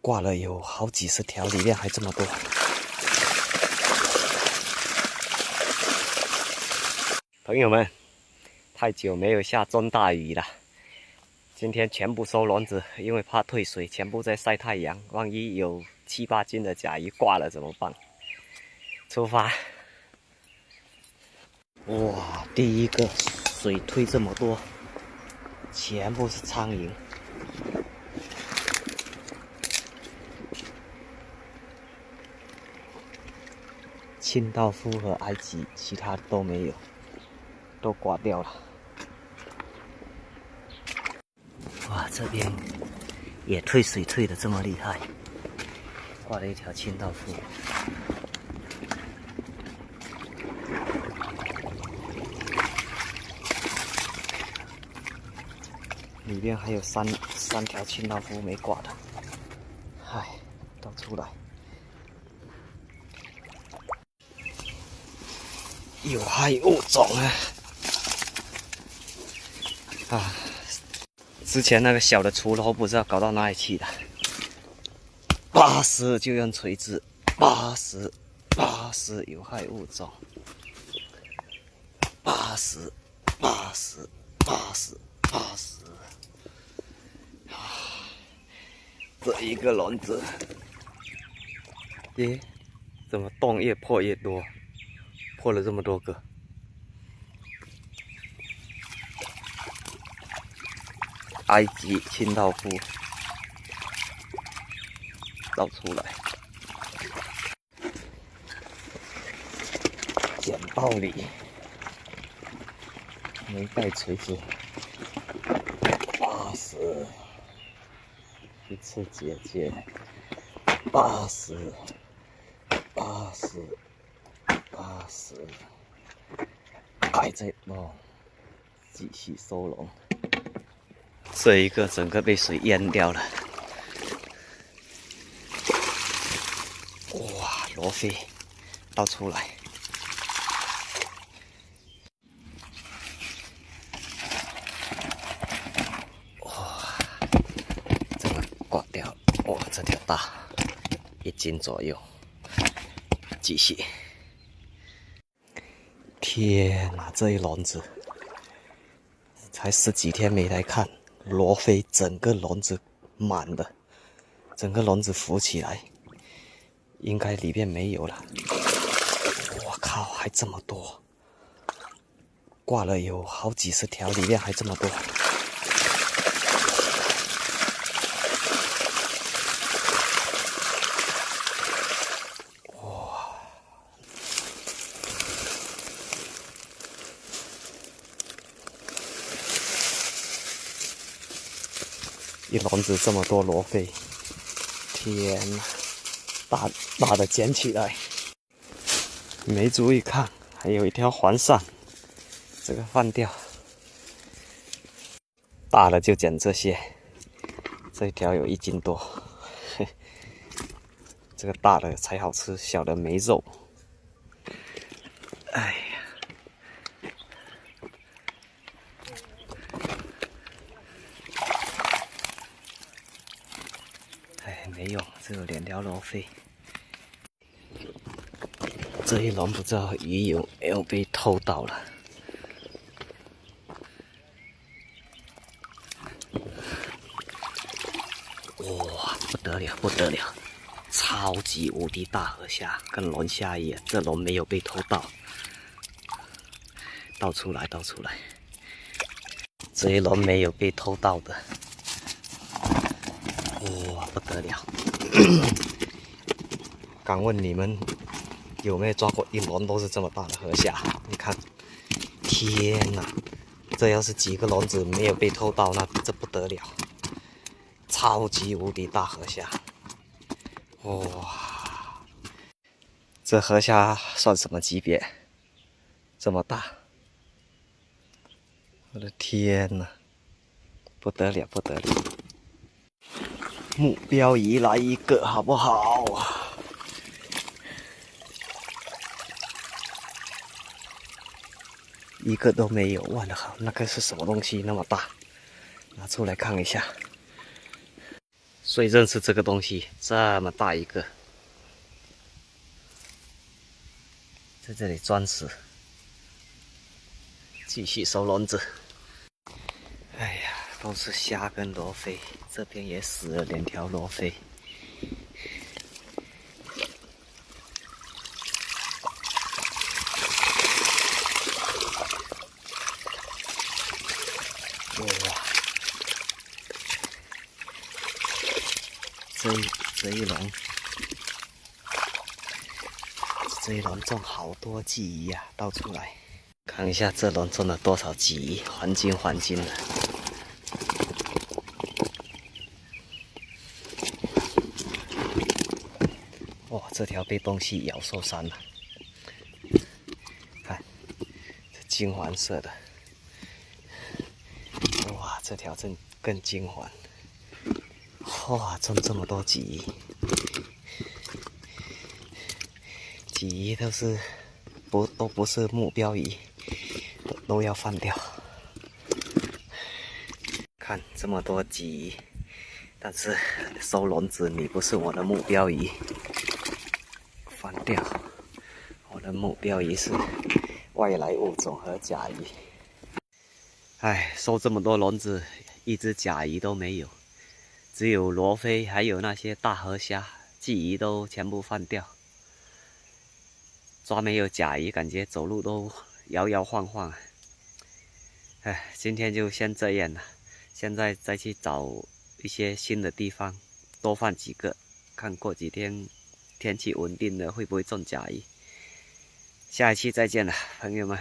挂了有好几十条，里面还这么多。朋友们，太久没有下重大雨了，今天全部收笼子，因为怕退水，全部在晒太阳。万一有7、8斤的甲鱼挂了怎么办？出发！哇，第一个水退这么多，全部是苍蝇。清道夫和埃及，其他都没有，都挂掉了。哇，这边也退水退得这么厉害，挂了一条清道夫。里面还有三条清道夫没挂的，唉，都出来。有害物种啊！之前那个小的锄头不知道搞到哪里去了。80就用锤子，80有害物种，80，这一个笼子，咦，怎么洞越破越多？破了这么多个。埃及清道夫倒出来，捡包里没带锤子，80，一次解决，80，还在弄，继续收笼。这一个整个被水淹掉了。哇，罗非倒出来。哇，这个挂掉了。哇，这条大，1斤左右。继续。天哪，这一笼子才10几天没来看，罗非整个笼子满的，整个笼子浮起来，应该里面没有了。我靠，还这么多，挂了有好几十条，里面还这么多。一笼子这么多罗非，天哪！大的捡起来，没注意看，还有一条黄鳝，这个放掉。大的就捡这些，这一条有1斤多，这个大的才好吃，小的没肉。哎呀！没用，只有2条罗非。这一笼不知道鱼有没有被偷到了。哇，不得了，不得了！超级无敌大河虾，跟龙虾一样，这笼没有被偷到。倒出来，倒出来！这一笼没有被偷到的。哇，不得了！敢问你们有没有抓过一笼都是这么大的河虾？你看，天哪！这要是几个笼子没有被偷到，那这不得了！超级无敌大河虾！哇，这河虾算什么级别？这么大！我的天哪！不得了，不得了！目标鱼来一个，好不好？一个都没有，哇的好，那个是什么东西那么大？拿出来看一下。谁认识这个东西？这么大一个，在这里钻死，继续收笼子。哎呀，都是虾跟罗非，这边也死了2条罗非。哇，这一笼中好多鲫鱼呀，倒出来，看一下这笼中了多少鲫鱼，黄金的。哇，这条被东西咬受伤了，看，这金黄色的，哇，这条更金黄，哇，中这么多鲫鱼。鲫鱼都不是目标鱼，都要放掉。看这么多鲫鱼，但是收笼子你不是我的目标鱼，放掉。我的目标鱼是外来物种和甲鱼。哎，收这么多笼子，一只甲鱼都没有，只有罗非还有那些大河虾，鲫鱼都全部放掉。抓没有甲鱼，感觉走路都摇摇晃晃。哎，今天就先这样了，现在再去找一些新的地方，多放几个，看过几天天气稳定了会不会中甲鱼。下一期再见了，朋友们。